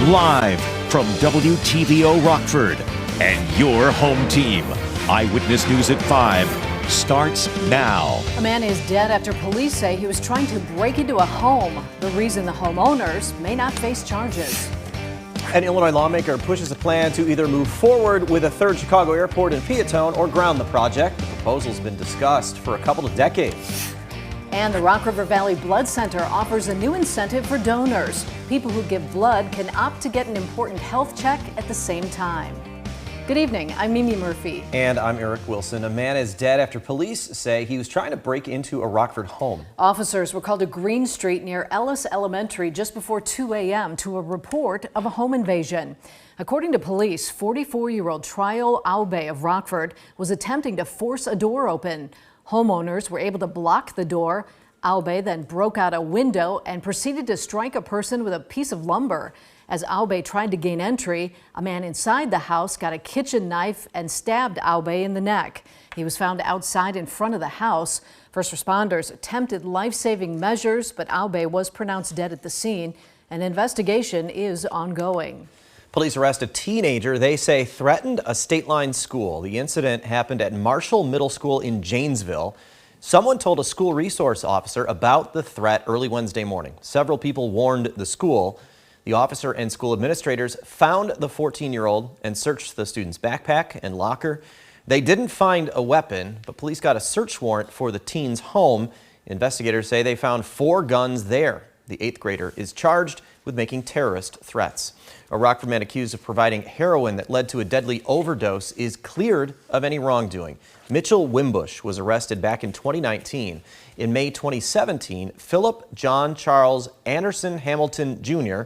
Live from WTVO Rockford and your home team. Eyewitness News at 5 starts now. A man is dead after police say he was trying to break into a home. The reason the homeowners may not face charges. An Illinois lawmaker pushes a plan to either move forward with a third Chicago airport in Peotone or ground the project. The proposal's been discussed for a couple of decades. And the Rock River Valley Blood Center offers a new incentive for donors. People who give blood can opt to get an important health check at the same time. Good evening, I'm Mimi Murphy. And I'm Eric Wilson. A man is dead after police say he was trying to break into a Rockford home. Officers were called to Green Street near Ellis Elementary just before 2 a.m. to a report of a home invasion. According to police, 44-year-old Trio Aube of Rockford was attempting to force a door open. Homeowners were able to block the door. Aube then broke out a window and proceeded to strike a person with a piece of lumber. As Aube tried to gain entry, a man inside the house got a kitchen knife and stabbed Aube in the neck. He was found outside in front of the house. First responders attempted life-saving measures, but Aube was pronounced dead at the scene. An investigation is ongoing. Police arrest a teenager they say threatened a state-line school. The incident happened at Marshall Middle School in Janesville. Someone told a school resource officer about the threat early Wednesday morning. Several people warned the school. The officer and school administrators found the 14-year-old and searched the student's backpack and locker. They didn't find a weapon, but police got a search warrant for the teen's home. Investigators say they found 4 guns there. The 8th grader is charged with making terrorist threats. A Rockford man accused of providing heroin that led to a deadly overdose is cleared of any wrongdoing. Mitchell Wimbush was arrested back in 2019. In May 2017, Philip John Charles Anderson Hamilton Jr.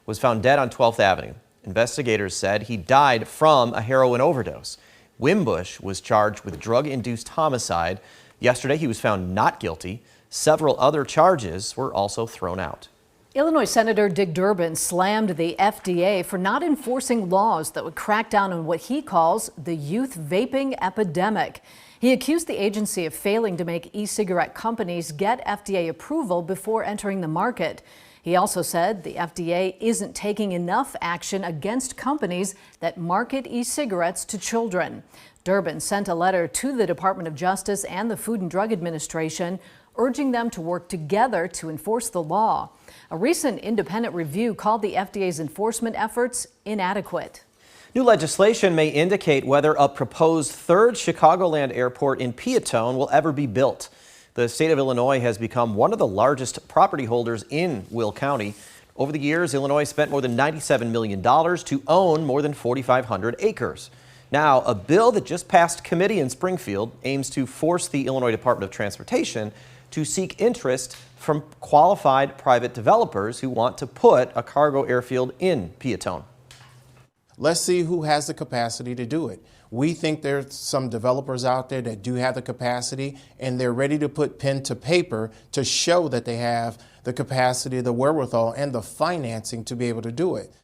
was found dead on 12th Avenue. Investigators said he died from a heroin overdose. Wimbush was charged with drug-induced homicide. Yesterday, he was found not guilty. Several other charges were also thrown out. Illinois Senator Dick Durbin slammed the FDA for not enforcing laws that would crack down on what he calls the youth vaping epidemic. He accused the agency of failing to make e-cigarette companies get FDA approval before entering the market. He also said the FDA isn't taking enough action against companies that market e-cigarettes to children. Durbin sent a letter to the Department of Justice and the Food and Drug Administration, urging them to work together to enforce the law. A recent independent review called the FDA's enforcement efforts inadequate. New legislation may indicate whether a proposed third Chicagoland airport in Peotone will ever be built. The state of Illinois has become one of the largest property holders in Will County. Over the years, Illinois spent more than $97 million to own more than 4,500 acres. Now, a bill that just passed committee in Springfield aims to force the Illinois Department of Transportation to seek interest from qualified private developers who want to put a cargo airfield in Peotone. Let's see who has the capacity to do it. We think there's some developers out there that do have the capacity, and they're ready to put pen to paper to show that they have the capacity, the wherewithal, and the financing to be able to do it.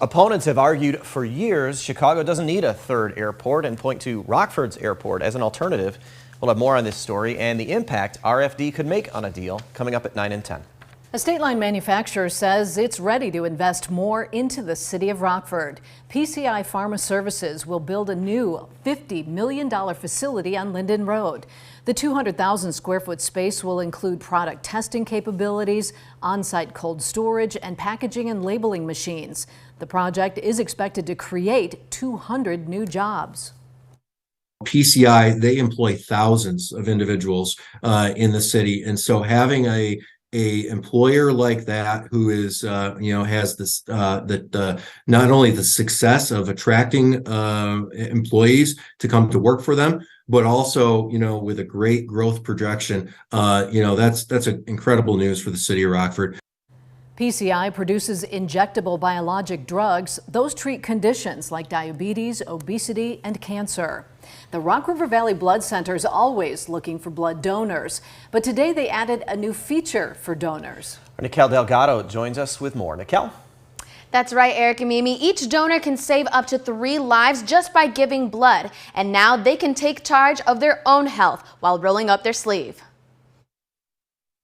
Opponents have argued for years Chicago doesn't need a third airport and point to Rockford's airport as an alternative. We'll have more on this story and the impact RFD could make on a deal coming up at 9 and 10. A state-line manufacturer says it's ready to invest more into the city of Rockford. PCI Pharma Services will build a new $50 million facility on Linden Road. The 200,000 square foot space will include product testing capabilities, on-site cold storage, and packaging and labeling machines. The project is expected to create 200 new jobs. PCI, they employ thousands of individuals in the city, and so having a employer like that who is has this not only the success of attracting employees to come to work for them, but also with a great growth projection, that's incredible news for the city of Rockford. PCI produces injectable biologic drugs. Those treat conditions like diabetes, obesity, and cancer. The Rock River Valley Blood Center is always looking for blood donors, but today they added a new feature for donors. Nikel Delgado joins us with more. Nikel? That's right, Eric and Mimi. Each donor can save up to 3 lives just by giving blood, and now they can take charge of their own health while rolling up their sleeve.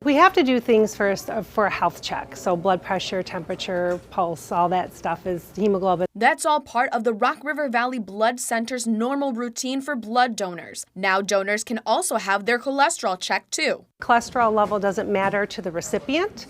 We have to do things first for a health check. So blood pressure, temperature, pulse, all that stuff is hemoglobin. That's all part of the Rock River Valley Blood Center's normal routine for blood donors. Now donors can also have their cholesterol checked too. Cholesterol level doesn't matter to the recipient,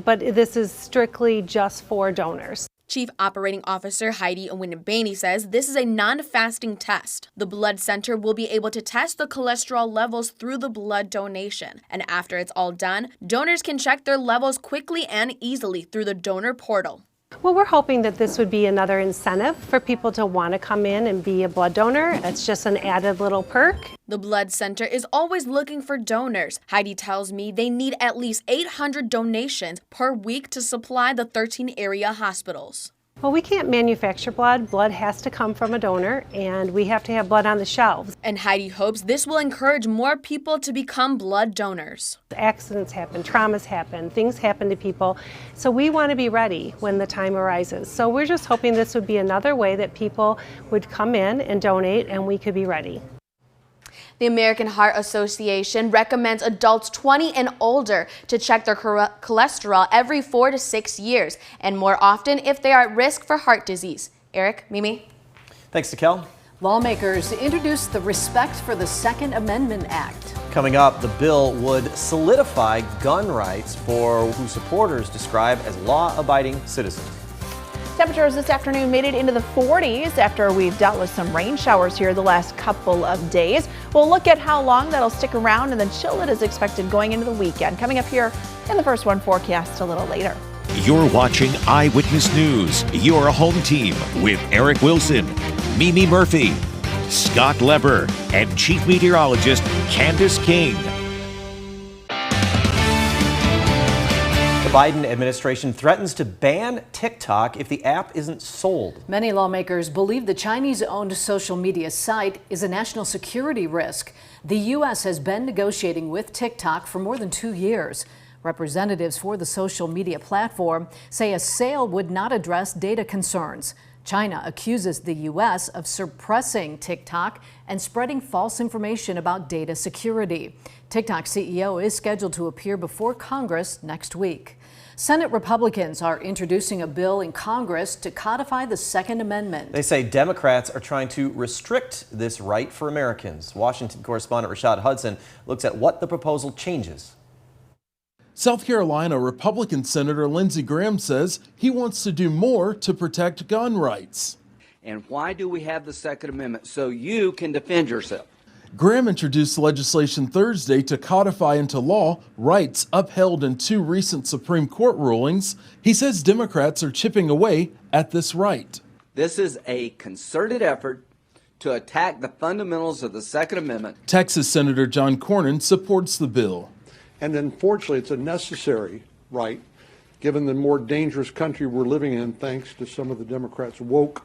but this is strictly just for donors. Chief Operating Officer Heidi Owinibaney says this is a non-fasting test. The blood center will be able to test the cholesterol levels through the blood donation. And after it's all done, donors can check their levels quickly and easily through the donor portal. Well, we're hoping that this would be another incentive for people to want to come in and be a blood donor. It's just an added little perk. The blood center is always looking for donors. Heidi tells me they need at least 800 donations per week to supply the 13 area hospitals. Well, we can't manufacture blood. Blood has to come from a donor, and we have to have blood on the shelves. And Heidi hopes this will encourage more people to become blood donors. Accidents happen, traumas happen, things happen to people. So we want to be ready when the time arises. So we're just hoping this would be another way that people would come in and donate, and we could be ready. The American Heart Association recommends adults 20 and older to check their cholesterol every 4 to 6 years, and more often if they are at risk for heart disease. Eric, Mimi? Thanks to Kel. Lawmakers introduced the Respect for the Second Amendment Act. Coming up, the bill would solidify gun rights for who supporters describe as law-abiding citizens. Temperatures this afternoon made it into the 40s after we've dealt with some rain showers here the last couple of days. We'll look at how long that'll stick around and the chill that is expected going into the weekend. Coming up here in the First One forecast a little later. You're watching Eyewitness News, your home team with Eric Wilson, Mimi Murphy, Scott Leber, and Chief Meteorologist Candace King. The Biden administration threatens to ban TikTok if the app isn't sold. Many lawmakers believe the Chinese-owned social media site is a national security risk. The U.S. has been negotiating with TikTok for more than 2 years. Representatives for the social media platform say a sale would not address data concerns. China accuses the U.S. of suppressing TikTok and spreading false information about data security. TikTok CEO is scheduled to appear before Congress next week. Senate Republicans are introducing a bill in Congress to codify the Second Amendment. They say Democrats are trying to restrict this right for Americans. Washington correspondent Rashad Hudson looks at what the proposal changes. South Carolina Republican Senator Lindsey Graham says he wants to do more to protect gun rights. And why do we have the Second Amendment? So you can defend yourself. Graham introduced legislation Thursday to codify into law rights upheld in 2 recent Supreme Court rulings. He says Democrats are chipping away at this right. This is a concerted effort to attack the fundamentals of the Second Amendment. Texas Senator John Cornyn supports the bill. And unfortunately, it's a necessary right, given the more dangerous country we're living in, thanks to some of the Democrats' woke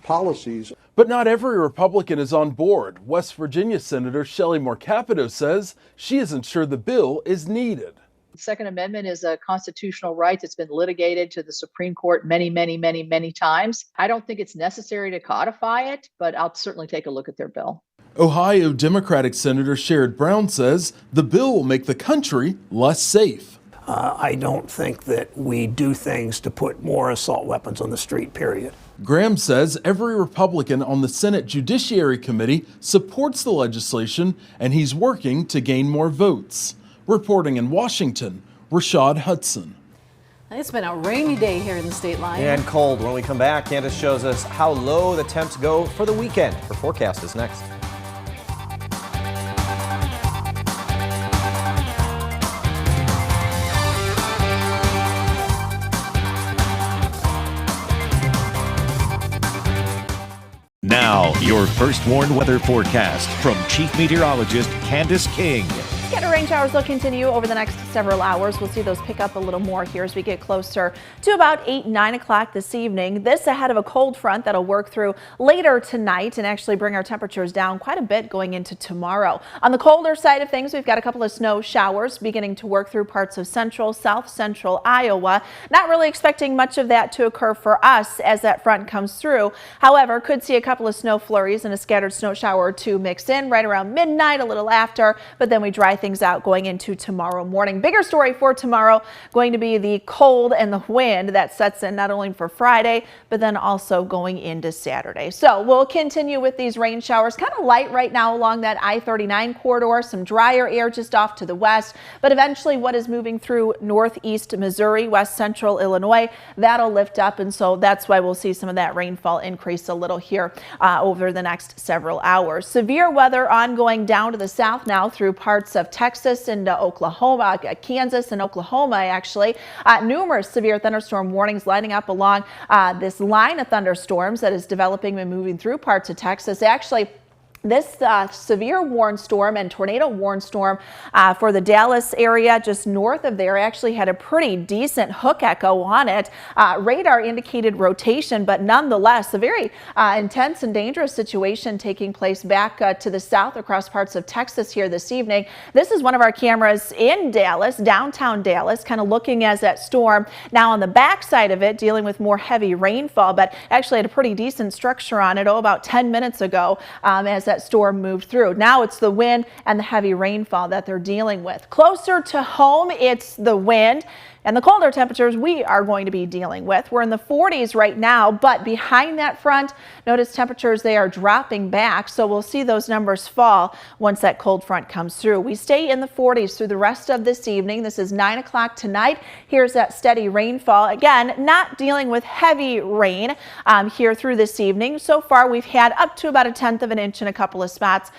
policies. But not every Republican is on board. West Virginia Senator Shelley Moore Capito says she isn't sure the bill is needed. The Second Amendment is a constitutional right that's been litigated to the Supreme Court many times. I don't think it's necessary to codify it, but I'll certainly take a look at their bill. Ohio Democratic Senator Sherrod Brown says the bill will make the country less safe. I don't think that we do things to put more assault weapons on the street, period. Graham says every Republican on the Senate Judiciary Committee supports the legislation, and he's working to gain more votes. Reporting in Washington, Rashad Hudson. It's been a rainy day here in the state line. And cold. When we come back, Candace shows us how low the temps go for the weekend. Her forecast is next. Now, your First Warn weather forecast from Chief Meteorologist Candace King. Scattered rain showers will continue over the next several hours. We'll see those pick up a little more here as we get closer to about 8, 9 o'clock this evening. This ahead of a cold front that'll work through later tonight and actually bring our temperatures down quite a bit going into tomorrow. On the colder side of things, we've got a couple of snow showers beginning to work through parts of central, south central Iowa. Not really expecting much of that to occur for us as that front comes through. However, could see a couple of snow flurries and a scattered snow shower or two mix in right around midnight, a little after, but then we dry things things out going into tomorrow morning. Bigger story for tomorrow going to be the cold and the wind that sets in not only for Friday, but then also going into Saturday. So we'll continue with these rain showers, kind of light right now along that I-39 corridor, some drier air just off to the west, but eventually what is moving through northeast Missouri, west central Illinois, that'll lift up, and so that's why we'll see some of that rainfall increase a little here over the next several hours. Severe weather ongoing down to the south now through parts of Texas into Oklahoma, Kansas and Oklahoma actually. Numerous severe thunderstorm warnings lining up along this line of thunderstorms that is developing and moving through parts of Texas. Actually, this severe warn storm and tornado warn storm for the Dallas area just north of there actually had a pretty decent hook echo on it. Radar indicated rotation, but nonetheless a very intense and dangerous situation taking place back to the south across parts of Texas here this evening. This is one of our cameras in Dallas, downtown Dallas, kind of looking as that storm now on the backside of it dealing with more heavy rainfall, but actually had a pretty decent structure on it about 10 minutes ago as that storm moved through. Now it's the wind and the heavy rainfall that they're dealing with. Closer to home, it's the wind and the colder temperatures we are going to be dealing with. We're in the 40s right now, but behind that front, notice temperatures, they are dropping back. So we'll see those numbers fall once that cold front comes through. We stay in the 40s through the rest of this evening. This is 9 o'clock tonight. Here's that steady rainfall. Again, not dealing with heavy rain here through this evening. So far, we've had up to about 1/10 of an inch in a couple of spots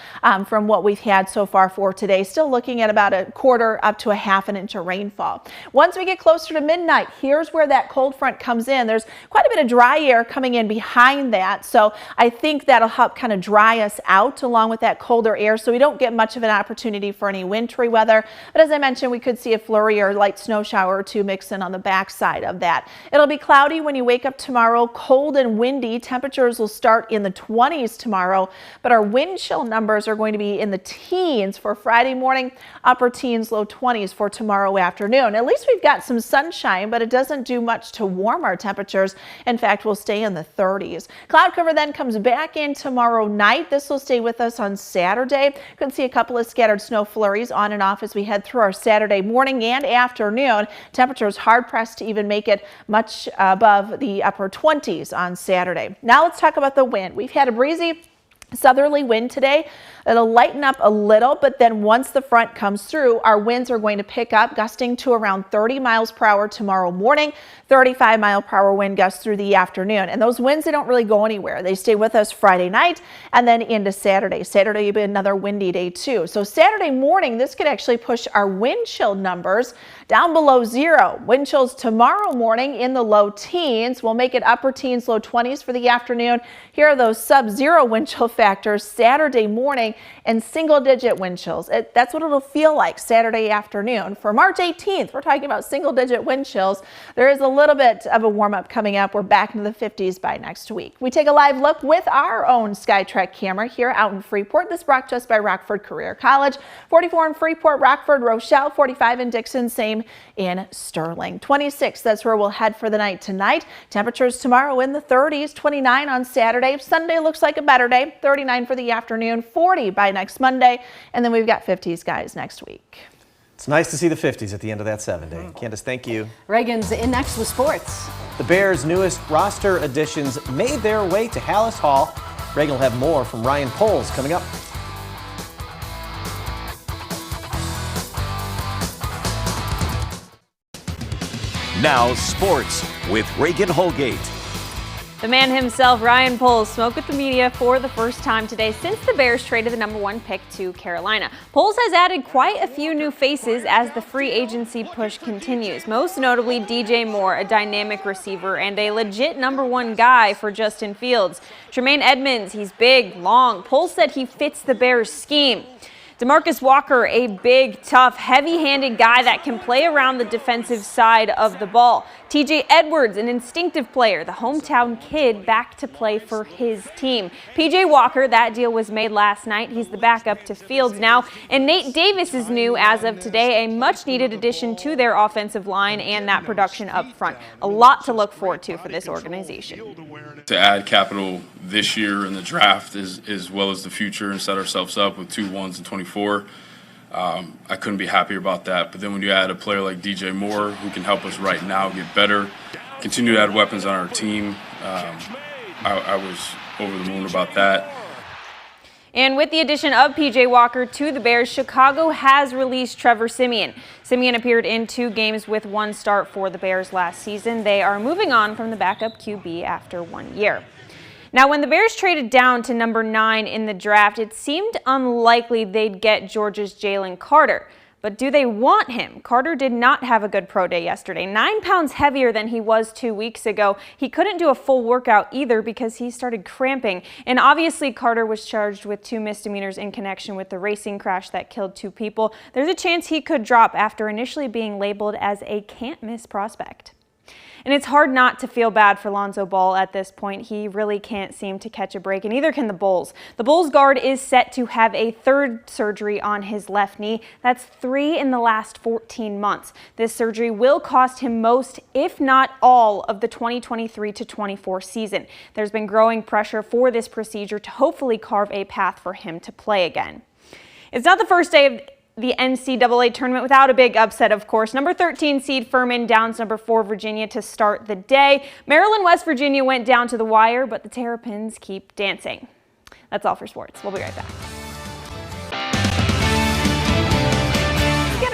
from what we've had so far for today. Still looking at about 1/4 up to 1/2 an inch of rainfall. Once we get closer to midnight, here's where that cold front comes in. There's quite a bit of dry air coming in behind that, so I think that'll help kind of dry us out along with that colder air, so we don't get much of an opportunity for any wintry weather. But as I mentioned, we could see a flurry or light snow shower or two mix in on the backside of that. It'll be cloudy when you wake up tomorrow, cold and windy. Temperatures will start in the 20s tomorrow, but our wind chill numbers are going to be in the teens for Friday morning, upper teens, low 20s for tomorrow afternoon. At least we've got some sunshine, but it doesn't do much to warm our temperatures. In fact, we'll stay in the 30s. Cloud cover then comes back in tomorrow night. This will stay with us on Saturday. You can see a couple of scattered snow flurries on and off as we head through our Saturday morning and afternoon. Temperatures hard pressed to even make it much above the upper 20s on Saturday. Now let's talk about the wind. We've had a breezy southerly wind today. It'll lighten up a little, but then once the front comes through, our winds are going to pick up, gusting to around 30 miles per hour tomorrow morning, 35-mile-per-hour wind gusts through the afternoon. And those winds, they don't really go anywhere. They stay with us Friday night and then into Saturday. Saturday will be another windy day too. So Saturday morning, this could actually push our wind chill numbers down below 0. Wind chills tomorrow morning in the low teens. We'll make it upper teens, low 20s for the afternoon. Here are those sub-zero wind chill factors Saturday morning and single-digit wind chills. That's what it'll feel like Saturday afternoon. For March 18th, we're talking about single-digit wind chills. There is a little bit of a warm-up coming up. We're back into the 50s by next week. We take a live look with our own SkyTrack camera here out in Freeport. This brought to us by Rockford Career College. 44 in Freeport, Rockford, Rochelle, 45 in Dixon, same in Sterling. 26, that's where we'll head for the night tonight. Temperatures tomorrow in the 30s, 29 on Saturday. Sunday looks like a better day, 39 for the afternoon, 40 by next Monday, and then we've got 50s, guys, next week. It's nice to see the 50s at the end of that 7-day. Candace, thank you. Reagan's in next with sports. The Bears' newest roster additions made their way to Hallis Hall. Reagan will have more from Ryan Poles coming up. Now sports with Reagan Holgate. The man himself, Ryan Poles, spoke with the media for the first time today since the Bears traded the #1 pick to Carolina. Poles has added quite a few new faces as the free agency push continues, most notably DJ Moore, a dynamic receiver and a legit #1 guy for Justin Fields. Tremaine Edmonds, he's big, long. Poles said he fits the Bears' scheme. DeMarcus Walker, a big, tough, heavy-handed guy that can play around the defensive side of the ball. TJ Edwards, an instinctive player, the hometown kid back to play for his team. PJ Walker, that deal was made last night. He's the backup to Fields now. And Nate Davis is new as of today, a much-needed addition to their offensive line and that production up front. A lot to look forward to for this organization. To add capital this year in the draft as well as the future and set ourselves up with 2 1s and 24. I couldn't be happier about that. But then when you add a player like DJ Moore, who can help us right now get better, continue to add weapons on our team, I was over the moon about that. And with the addition of P.J. Walker to the Bears, Chicago has released Trevor Siemian. Siemian appeared in 2 games with 1 start for the Bears last season. They are moving on from the backup QB after 1 year. Now, when the Bears traded down to number 9 in the draft, it seemed unlikely they'd get Georgia's Jalen Carter. But do they want him? Carter did not have a good pro day yesterday. 9 pounds heavier than he was 2 weeks ago. He couldn't do a full workout either because he started cramping. And obviously Carter was charged with 2 misdemeanors in connection with the racing crash that killed 2 people. There's a chance he could drop after initially being labeled as a can't-miss prospect. And it's hard not to feel bad for Lonzo Ball at this point. He really can't seem to catch a break, and neither can the Bulls. The Bulls guard is set to have a 3rd surgery on his left knee. That's 3 in the last 14 months. This surgery will cost him most, if not all, of the 2023-24 season. There's been growing pressure for this procedure to hopefully carve a path for him to play again. It's not the first day of the NCAA tournament without a big upset, of course. Number 13 seed Furman downs number 4 Virginia to start the day. Maryland, West Virginia went down to the wire, but the Terrapins keep dancing. That's all for sports. We'll be right back.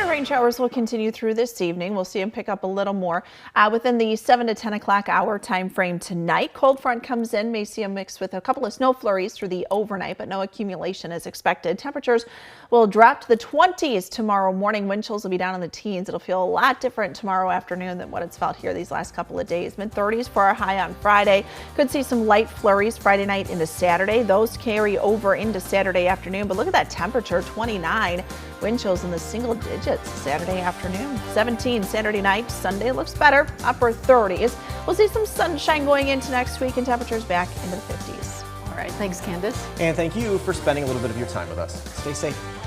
Rain showers will continue through this evening. We'll see them pick up a little more within the 7 to 10 o'clock hour time frame tonight. Cold front comes in, may see a mix with a couple of snow flurries through the overnight, but no accumulation is expected. Temperatures will drop to the 20s tomorrow morning. Wind chills will be down in the teens. It'll feel a lot different tomorrow afternoon than what it's felt here these last couple of days. Mid-30s for our high on Friday. Could see some light flurries Friday night into Saturday. Those carry over into Saturday afternoon, but look at that temperature, 29. Wind chills in the single digits Saturday afternoon. 17 Saturday night. Sunday looks better, upper 30s. We'll see some sunshine going into next week and temperatures back into the 50s. All right, thanks, Candace. And thank you for spending a little bit of your time with us. Stay safe.